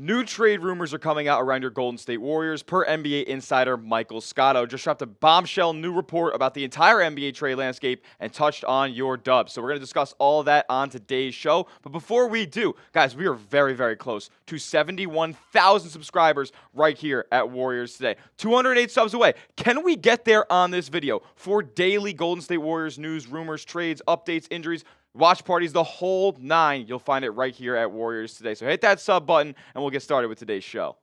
New trade rumors are coming out around your Golden State Warriors per NBA Insider Michael Scotto. Just dropped a bombshell new report about the entire NBA trade landscape and touched on your dubs. So we're going to discuss all of that on today's show. But before we do, guys, we are very, very close to 71,000 subscribers right here at Warriors Today. 208 subs away. Can we get there on this video for daily Golden State Warriors news, rumors, trades, updates, injuries, watch parties, the whole nine? You'll find it right here at Warriors Today. So hit that sub button, and we'll get started with today's show.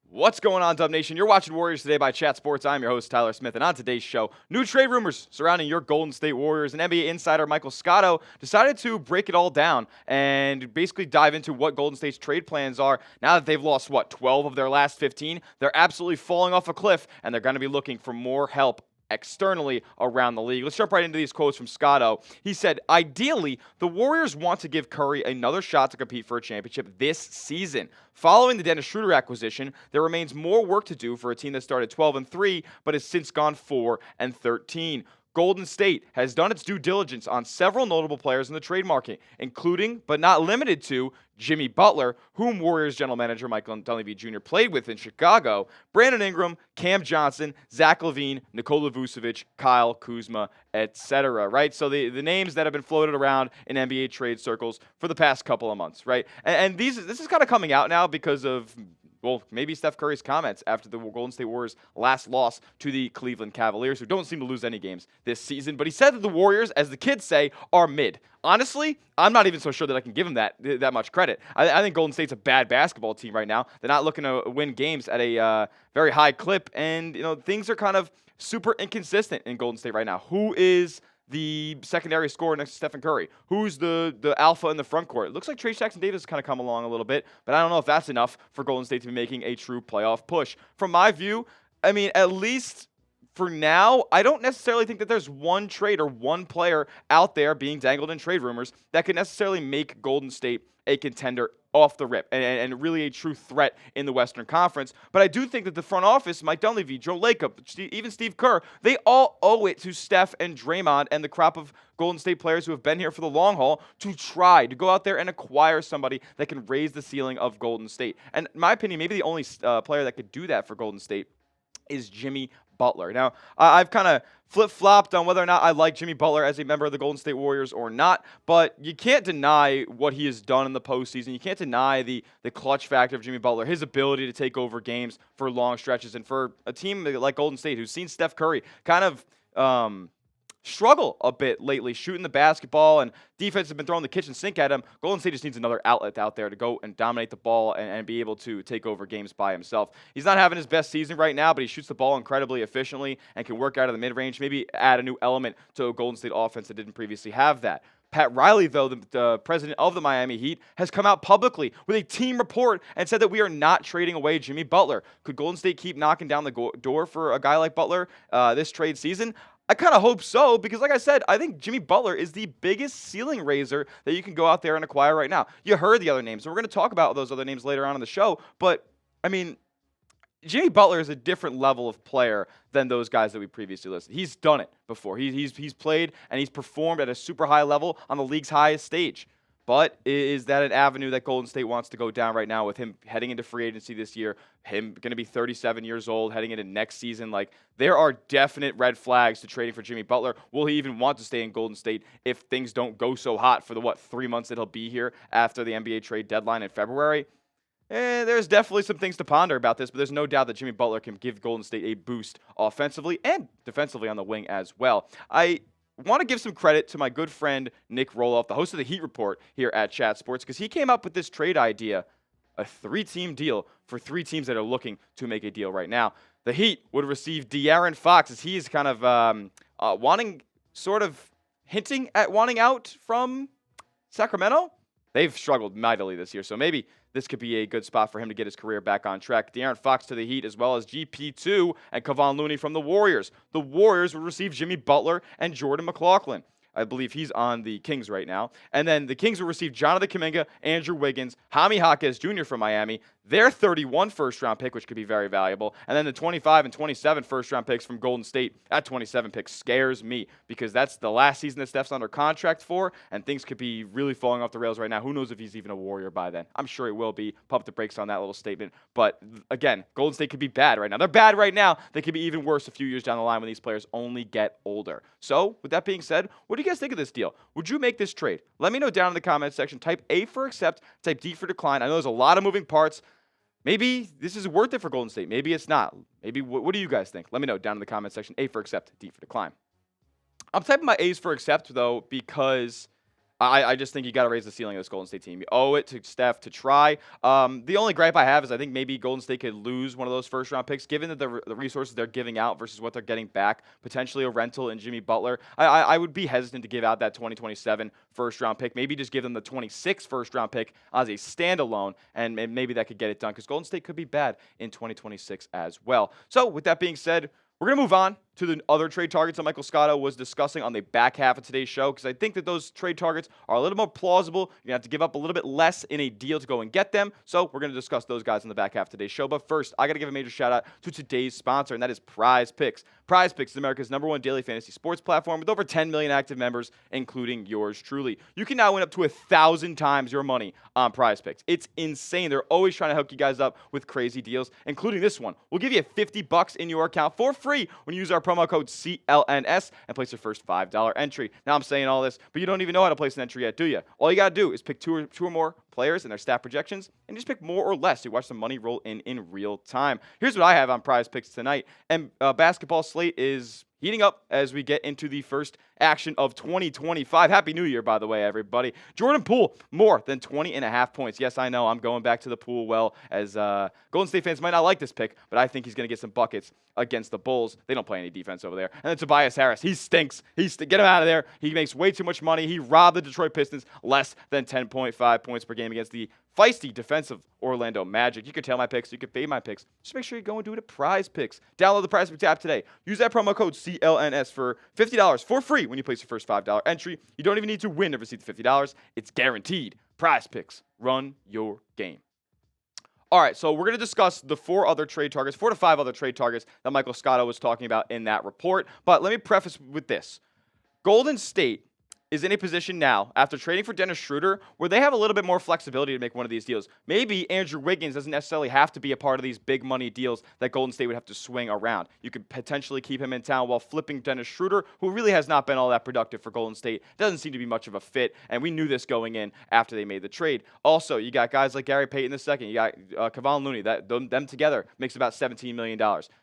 What's going on, Dub Nation? You're watching Warriors Today by Chat Sports. I'm your host, Tyler Smith, and on today's show, new trade rumors surrounding your Golden State Warriors. And NBA Insider Michael Scotto decided to break it all down and basically dive into what Golden State's trade plans are now that they've lost, 12 of their last 15. They're absolutely falling off a cliff, and they're going to be looking for more help externally around the league. Let's jump right into these quotes from Scotto. He said, ideally, the Warriors want to give Curry another shot to compete for a championship this season. Following the Dennis Schroeder acquisition, there remains more work to do for a team that started 12-3, but has since gone 4-13. Golden State has done its due diligence on several notable players in the trade market, including, but not limited to, Jimmy Butler, whom Warriors general manager Michael Dunleavy Jr. played with in Chicago, Brandon Ingram, Cam Johnson, Zach LaVine, Nikola Vucevic, Kyle Kuzma, etc. Right? So the names that have been floated around in NBA trade circles for the past couple of months, right? And this is kind of coming out now because of, well, maybe Steph Curry's comments after the Golden State Warriors' last loss to the Cleveland Cavaliers, who don't seem to lose any games this season. But he said that the Warriors, as the kids say, are mid. Honestly, I'm not even so sure that I can give him that much credit. I think Golden State's a bad basketball team right now. They're not looking to win games at a very high clip, and things are kind of super inconsistent in Golden State right now. Who is the secondary scorer next to Stephen Curry? Who's the alpha in the front court? It looks like Trayce Jackson-Davis has kind of come along a little bit, but I don't know if that's enough for Golden State to be making a true playoff push. From my view, I mean, at least for now, I don't necessarily think that there's one trade or one player out there being dangled in trade rumors that could necessarily make Golden State a contender off the rip and really a true threat in the Western Conference. But I do think that the front office, Mike Dunleavy, Joe Lacob, even Steve Kerr, they all owe it to Steph and Draymond and the crop of Golden State players who have been here for the long haul to try to go out there and acquire somebody that can raise the ceiling of Golden State. And in my opinion, maybe the only player that could do that for Golden State is Jimmy Butler. Now, I've kind of flip-flopped on whether or not I like Jimmy Butler as a member of the Golden State Warriors or not, but you can't deny what he has done in the postseason. You can't deny the clutch factor of Jimmy Butler, his ability to take over games for long stretches, and for a team like Golden State who's seen Steph Curry kind of struggle a bit lately, shooting the basketball, and defense has been throwing the kitchen sink at him. Golden State just needs another outlet out there to go and dominate the ball and be able to take over games by himself. He's not having his best season right now, but he shoots the ball incredibly efficiently and can work out of the mid-range, maybe add a new element to a Golden State offense that didn't previously have that. Pat Riley, though, the president of the Miami Heat, has come out publicly with a team report and said that we are not trading away Jimmy Butler. Could Golden State keep knocking down the door for a guy like Butler this trade season? I kind of hope so, because like I said, I think Jimmy Butler is the biggest ceiling raiser that you can go out there and acquire right now. You heard the other names, and we're going to talk about those other names later on in the show, but, I mean, Jimmy Butler is a different level of player than those guys that we previously listed. He's done it before. He's played and he's performed at a super high level on the league's highest stage. But is that an avenue that Golden State wants to go down right now with him heading into free agency this year, him going to be 37 years old, heading into next season? Like, there are definite red flags to trading for Jimmy Butler. Will he even want to stay in Golden State if things don't go so hot for the, 3 months that he'll be here after the NBA trade deadline in February? There's definitely some things to ponder about this, but there's no doubt that Jimmy Butler can give Golden State a boost offensively and defensively on the wing as well. I want to give some credit to my good friend Nick Roloff, the host of the Heat Report here at Chat Sports, because he came up with this trade idea, a 3-team deal for 3 teams that are looking to make a deal right now. The Heat would receive De'Aaron Fox, as he is kind of hinting at wanting out from Sacramento. They've struggled mightily this year, so maybe this could be a good spot for him to get his career back on track. De'Aaron Fox to the Heat, as well as GP2 and Kevon Looney from the Warriors. The Warriors will receive Jimmy Butler and Jordan McLaughlin. I believe he's on the Kings right now. And then the Kings will receive Jonathan Kuminga, Andrew Wiggins, Jaime Jaquez Jr. from Miami. their 31 first-round pick, which could be very valuable, and then the 25 and 27 first-round picks from Golden State. That 27 pick scares me because that's the last season that Steph's under contract for, and things could be really falling off the rails right now. Who knows if he's even a Warrior by then? I'm sure he will be. Pump the brakes on that little statement. But again, Golden State could be bad right now. They're bad right now. They could be even worse a few years down the line when these players only get older. So, with that being said, what do you guys think of this deal? Would you make this trade? Let me know down in the comments section. Type A for accept, type D for decline. I know there's a lot of moving parts. Maybe this is worth it for Golden State. Maybe it's not. Maybe what do you guys think? Let me know down in the comment section. A for accept, D for decline. I'm typing my A's for accept, though, because I just think you got to raise the ceiling of this Golden State team. You owe it to Steph to try. The only gripe I have is I think maybe Golden State could lose one of those first-round picks, given that the resources they're giving out versus what they're getting back, potentially a rental in Jimmy Butler. I would be hesitant to give out that 2027 first-round pick. Maybe just give them the 26th first-round pick as a standalone, and maybe that could get it done, because Golden State could be bad in 2026 as well. So with that being said, we're going to move on to the other trade targets that Michael Scotto was discussing on the back half of today's show, because I think that those trade targets are a little more plausible. You're going to have to give up a little bit less in a deal to go and get them. So we're going to discuss those guys in the back half of today's show. But first, I got to give a major shout out to today's sponsor, and that is Prize Picks. Prize Picks is America's #1 daily fantasy sports platform with over 10 million active members, including yours truly. You can now win up to 1,000 times your money on Prize Picks. It's insane. They're always trying to hook you guys up with crazy deals, including this one. We'll give you $50 in your account for free when you use our promo code CLNS and place your first $5 entry. Now, I'm saying all this, but you don't even know how to place an entry yet, do you? All you got to do is pick two or more players and their stat projections, and just pick more or less to watch the money roll in real time. Here's what I have on Prize Picks tonight, and basketball slate is heating up as we get into the first action of 2025. Happy New Year, by the way, everybody. Jordan Poole, more than 20.5 points. Yes, I know, I'm going back to the Poole well, as Golden State fans might not like this pick, but I think he's going to get some buckets against the Bulls. They don't play any defense over there. And then Tobias Harris, he stinks. Get him out of there. He makes way too much money. He robbed the Detroit Pistons less than 10.5 points per game against the feisty defensive Orlando Magic. You can tell my picks. You can fade my picks. Just make sure you go and do it at Prize Picks. Download the Prize Picks app today. Use that promo code CLNS for $50 for free when you place your first $5 entry. You don't even need to win to receive the $50. It's guaranteed. Prize Picks. Run your game. All right, so we're going to discuss the 4 to 5 other trade targets that Michael Scotto was talking about in that report. But let me preface with this. Golden State is in a position now, after trading for Dennis Schroeder, where they have a little bit more flexibility to make one of these deals. Maybe Andrew Wiggins doesn't necessarily have to be a part of these big money deals that Golden State would have to swing around. You could potentially keep him in town while flipping Dennis Schroeder, who really has not been all that productive for Golden State. Doesn't seem to be much of a fit, and we knew this going in after they made the trade. Also, you got guys like Gary Payton II. You got Kevon Looney. Them together makes about $17 million.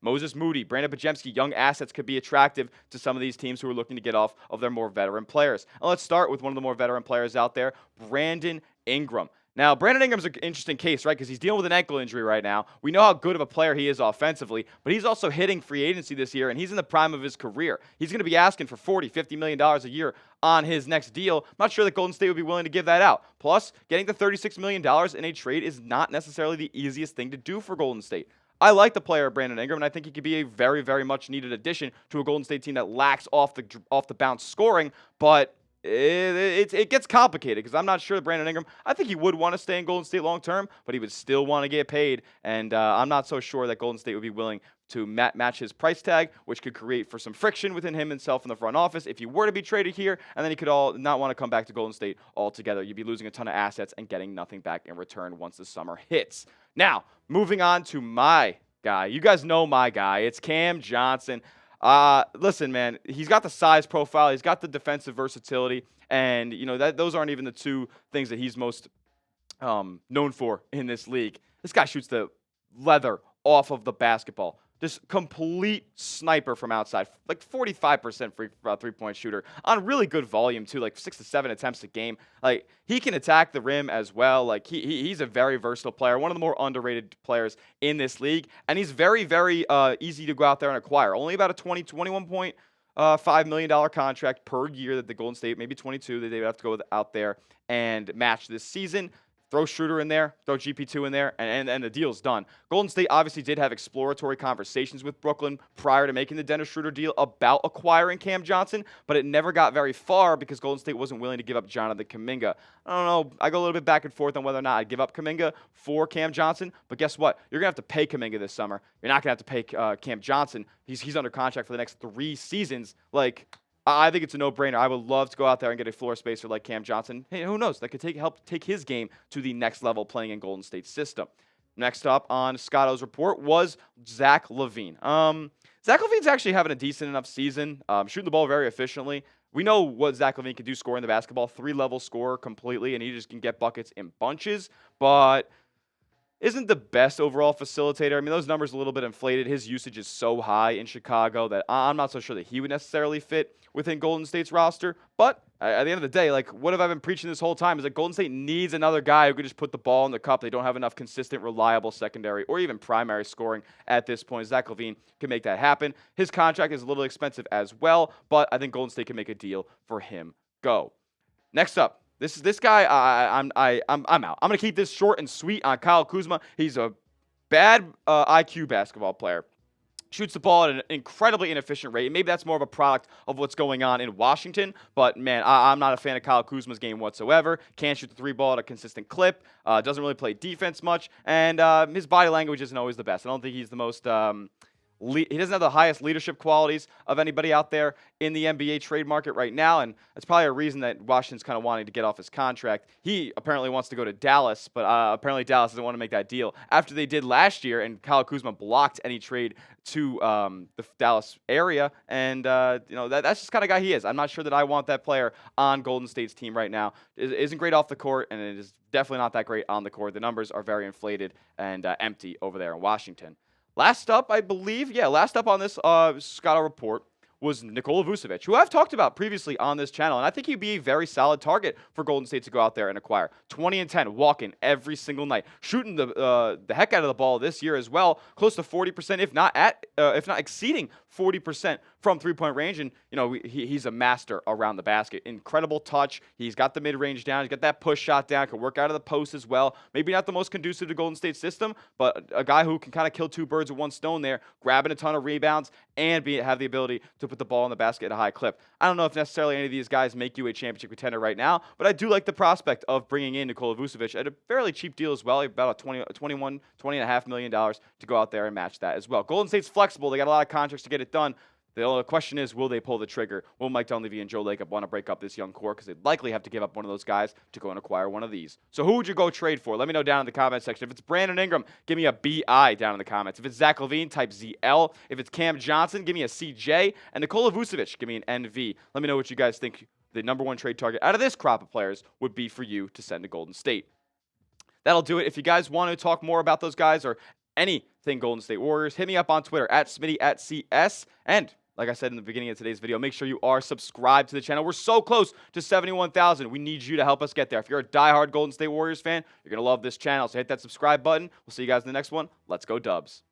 Moses Moody, Brandon Podziemski, young assets could be attractive to some of these teams who are looking to get off of their more veteran players. And let's start with one of the more veteran players out there, Brandon Ingram. Now, Brandon Ingram's an interesting case, right? Because he's dealing with an ankle injury right now. We know how good of a player he is offensively, but he's also hitting free agency this year, and he's in the prime of his career. He's going to be asking for $40, $50 million a year on his next deal. I'm not sure that Golden State would be willing to give that out. Plus, getting the $36 million in a trade is not necessarily the easiest thing to do for Golden State. I like the player Brandon Ingram, and I think he could be a very, very much needed addition to a Golden State team that lacks off the bounce scoring, but it gets complicated because I'm not sure that Brandon Ingram, I think he would want to stay in Golden State long term, but he would still want to get paid, and I'm not so sure that Golden State would be willing to match his price tag, which could create for some friction within himself in the front office if he were to be traded here, and then he could not want to come back to Golden State altogether. You'd be losing a ton of assets and getting nothing back in return once the summer hits. Now, moving on to my guy. You guys know my guy. It's Cam Johnson. Listen, man, he's got the size profile. He's got the defensive versatility. And, those aren't even the two things that he's most known for in this league. This guy shoots the leather off of the basketball. Just complete sniper from outside, like 45% free three-point shooter on really good volume too, like 6 to 7 attempts a game. Like he can attack the rim as well. Like he's a very versatile player, one of the more underrated players in this league, and he's very, very easy to go out there and acquire. Only about a $21.5 million contract per year that the Golden State, maybe 22, that they would have to go out there and match this season. throw Schroeder in there, throw GP2 in there, and the deal's done. Golden State obviously did have exploratory conversations with Brooklyn prior to making the Dennis Schroeder deal about acquiring Cam Johnson, but it never got very far because Golden State wasn't willing to give up Jonathan Kuminga. I don't know. I go a little bit back and forth on whether or not I'd give up Kuminga for Cam Johnson, but guess what? You're going to have to pay Kuminga this summer. You're not going to have to pay Cam Johnson. He's under contract for the next 3 seasons. Like, I think it's a no-brainer. I would love to go out there and get a floor spacer like Cam Johnson. Hey, who knows? That could help take his game to the next level playing in Golden State's system. Next up on Scotto's report was Zach LaVine. Zach LaVine's actually having a decent enough season, shooting the ball very efficiently. We know what Zach LaVine can do scoring the basketball, 3-level scorer completely, and he just can get buckets in bunches, but isn't the best overall facilitator. I mean, those numbers are a little bit inflated. His usage is so high in Chicago that I'm not so sure that he would necessarily fit within Golden State's roster. But at the end of the day, like, what have I been preaching this whole time is that Golden State needs another guy who could just put the ball in the cup. They don't have enough consistent, reliable secondary or even primary scoring at this point. Zach LaVine can make that happen. His contract is a little expensive as well, but I think Golden State can make a deal for him. Go. Next up. This guy, I'm out. I'm gonna keep this short and sweet on Kyle Kuzma. He's a bad IQ basketball player. Shoots the ball at an incredibly inefficient rate. Maybe that's more of a product of what's going on in Washington. But, man, I'm not a fan of Kyle Kuzma's game whatsoever. Can't shoot the 3 ball at a consistent clip. Doesn't really play defense much. And his body language isn't always the best. I don't think he's the most he doesn't have the highest leadership qualities of anybody out there in the NBA trade market right now, and that's probably a reason that Washington's kind of wanting to get off his contract. He apparently wants to go to Dallas, but apparently Dallas doesn't want to make that deal after they did last year, and Kyle Kuzma blocked any trade to the Dallas area, and that's just kind of guy he is. I'm not sure that I want that player on Golden State's team right now. It isn't great off the court, and it is definitely not that great on the court. The numbers are very inflated and empty over there in Washington. Last up, I believe, last up on this Scotto report was Nikola Vucevic, who I've talked about previously on this channel, and I think he'd be a very solid target for Golden State to go out there and acquire. 20 and 10, walking every single night, shooting the heck out of the ball this year as well, close to 40%, if not exceeding 40% from three-point range, and he's a master around the basket. Incredible touch. He's got the mid-range down. He's got that push shot down. Can work out of the post as well. Maybe not the most conducive to Golden State system, but a guy who can kind of kill 2 birds with 1 stone there, grabbing a ton of rebounds and have the ability to put the ball in the basket at a high clip. I don't know if necessarily any of these guys make you a championship contender right now, but I do like the prospect of bringing in Nikola Vucevic at a fairly cheap deal as well, about $20.5 million to go out there and match that as well. Golden State's flexible. They got a lot of contracts to get it done. The only question is, will they pull the trigger? Will Mike Dunleavy and Joe Lacob want to break up this young core? Because they'd likely have to give up one of those guys to go and acquire one of these. So who would you go trade for? Let me know down in the comment section. If it's Brandon Ingram, give me a BI down in the comments. If it's Zach LaVine, type ZL. If it's Cam Johnson, give me a CJ. And Nikola Vucevic, give me an NV. Let me know what you guys think the number 1 trade target out of this crop of players would be for you to send to Golden State. That'll do it. If you guys want to talk more about those guys or anything Golden State Warriors, hit me up on Twitter at Smitty@CS. And like I said in the beginning of today's video, make sure you are subscribed to the channel. We're so close to 71,000. We need you to help us get there. If you're a diehard Golden State Warriors fan, you're going to love this channel. So hit that subscribe button. We'll see you guys in the next one. Let's go Dubs.